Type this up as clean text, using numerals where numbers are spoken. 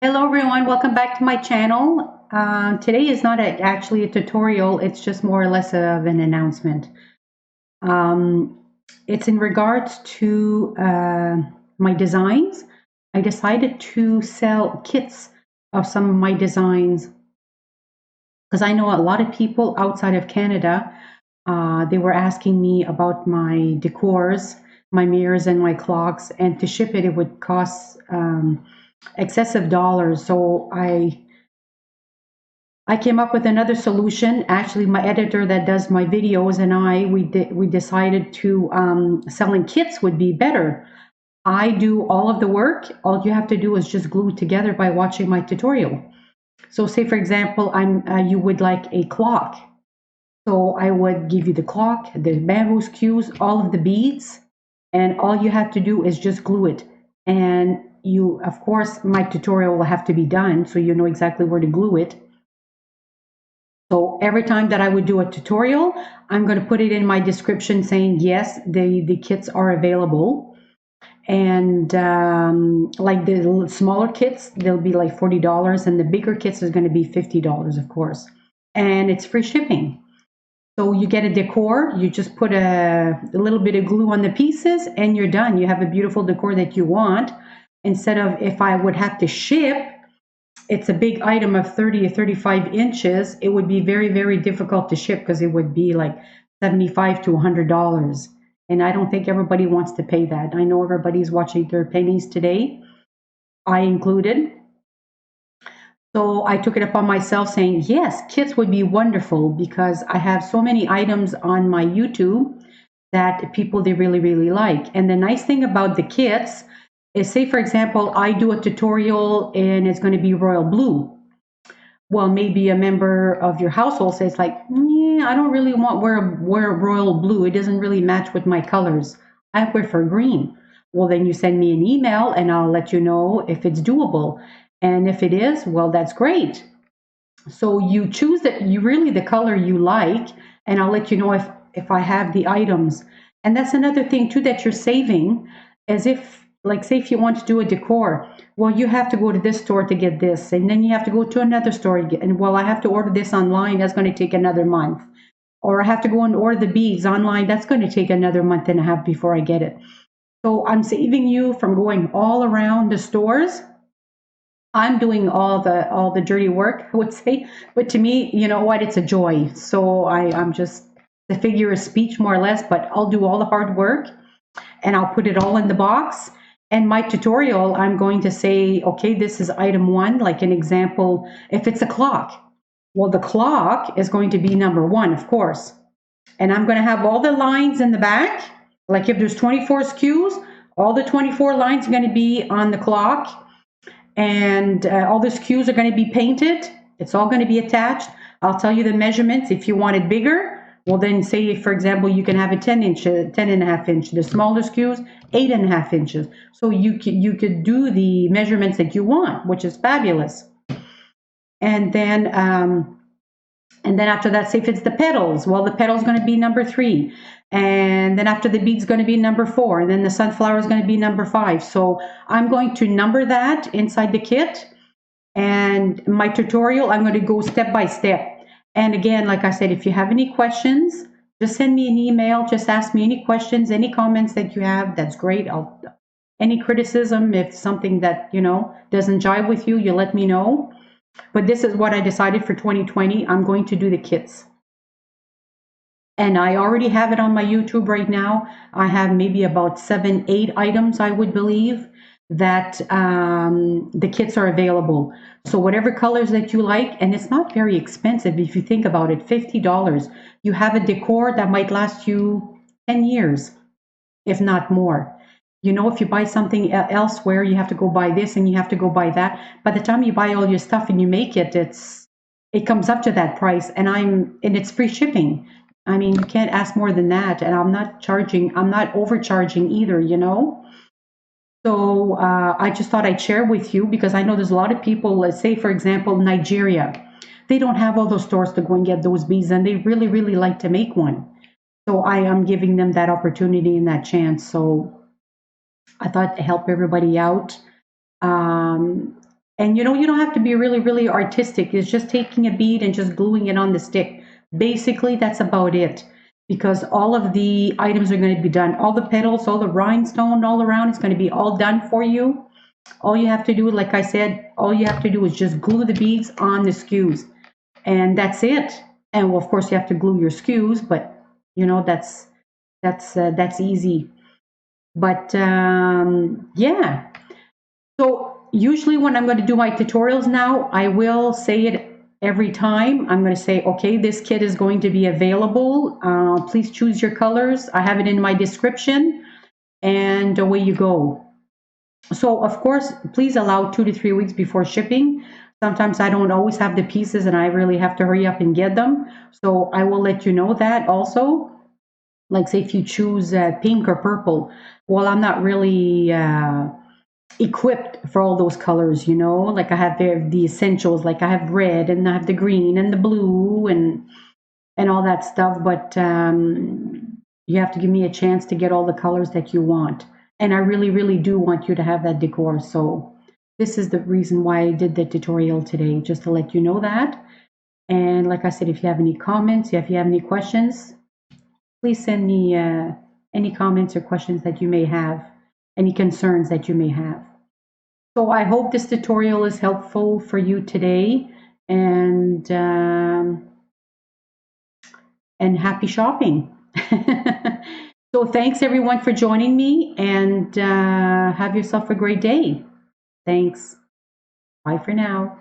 Hello everyone, welcome back to my channel. Today is not actually a tutorial, it's just more or less of an announcement. Um, it's in regards to my designs. I decided to sell kits of some of my designs because I know a lot of people outside of Canada, they were asking me about my decors, my mirrors and my clocks, and to ship it, it would cost excessive dollars. So I came up with another solution. Actually, my editor that does my videos and we decided to selling kits would be better. I do all of the work. All you have to do is just glue it together by watching my tutorial. So, say for example, you would like a clock. So I would give you the clock, the bamboo skews, all of the beads, and all you have to do is just glue it. And you, of course, my tutorial will have to be done so you know exactly where to glue it. So every time that I would do a tutorial, I'm going to put it in my description saying, yes, the kits are available. And like the smaller kits, they'll be like $40, and the bigger kits is going to be $50, of course. And it's free shipping. So you get a decor, you just put a little bit of glue on the pieces and you're done. You have a beautiful decor that you want. Instead of if I would have to ship, it's a big item of 30 or 35 inches, it would be very, very difficult to ship because it would be like $75 to $100. And I don't think everybody wants to pay that. I know everybody's watching their pennies today, I included. So I took it upon myself saying, yes, kits would be wonderful because I have so many items on my YouTube that people they really, really like. And the nice thing about the kits is, say, for example, I do a tutorial and it's going to be royal blue. Well, maybe a member of your household says like, yeah, I don't really want wear royal blue. It doesn't really match with my colors. I prefer green. Well, then you send me an email and I'll let you know if it's doable. And if it is, well, that's great. So you choose that you really the color you like, and I'll let you know if I have the items. And that's another thing too that you're saving, as if like say if you want to do a decor, well you have to go to this store to get this, and then you have to go to another store and well I have to order this online, that's going to take another month, or I have to go and order the beads online, that's going to take another month and a half before I get it. So I'm saving you from going all around the stores. I'm doing all the dirty work, I would say. But to me, you know what? It's a joy. So I'm just the figure of speech, more or less. But I'll do all the hard work, and I'll put it all in the box. And my tutorial, I'm going to say, okay, this is item one. Like an example, if it's a clock, well, the clock is going to be number one, of course. And I'm going to have all the lines in the back. Like if there's 24 SKUs, all the 24 lines are going to be on the clock, and all the SKUs are going to be painted. It's all going to be attached. I'll tell you the measurements. If you want it bigger, well then say for example you can have a 10.5 inch. The smaller SKUs 8.5 inches. So you could do the measurements that you want, which is fabulous. And then after that, say if it's the petals, well the petal's going to be number 3. And then after the bead's going to be number 4, and then the sunflower is going to be number 5. So I'm going to number that inside the kit, and my tutorial I'm going to go step by step. And again, like I said, if you have any questions, just send me an email, just ask me any questions, any comments that you have. That's great. Any criticism, if something that you know doesn't jive with you, you let me know. But this is what I decided for 2020. I'm going to do the kits. And I already have it on my YouTube right now. I have maybe about 7, 8 items, I would believe, that the kits are available. So whatever colors that you like, and it's not very expensive if you think about it, $50. You have a decor that might last you 10 years, if not more. You know, if you buy something elsewhere, you have to go buy this and you have to go buy that. By the time you buy all your stuff and you make it, it comes up to that price, and it's free shipping. I mean, you can't ask more than that, and I'm not overcharging either, you know. So I just thought I'd share with you because I know there's a lot of people, let's say, for example, Nigeria, they don't have all those stores to go and get those beads, and they really, really like to make one. So I am giving them that opportunity and that chance. So I thought to help everybody out. And you know, you don't have to be really, really artistic. It's just taking a bead and just gluing it on the stick. Basically, that's about it. Because all of the items are going to be done. All the petals, all the rhinestone all around, it's going to be all done for you. All you have to do, like I said, all you have to do is just glue the beads on the skews. And that's it. And well, of course, you have to glue your skews, but you know, that's easy. But yeah. So usually when I'm going to do my tutorials now, I will say it every time. I'm going to say, okay, this kit is going to be available. Please choose your colors. I have it in my description, and away you go. So of course, please allow 2 to 3 weeks before shipping. Sometimes I don't always have the pieces and I really have to hurry up and get them. So I will let you know that also. Like say if you choose pink or purple, well, I'm not really equipped for all those colors, you know, like I have the essentials, like I have red and I have the green and the blue and all that stuff, but you have to give me a chance to get all the colors that you want. And I really, really do want you to have that decor. So this is the reason why I did the tutorial today, just to let you know that. And like I said, if you have any comments, if you have any questions, please send me any comments or questions that you may have, any concerns that you may have. So I hope this tutorial is helpful for you today, and happy shopping. So thanks everyone for joining me, and have yourself a great day. Thanks. Bye for now.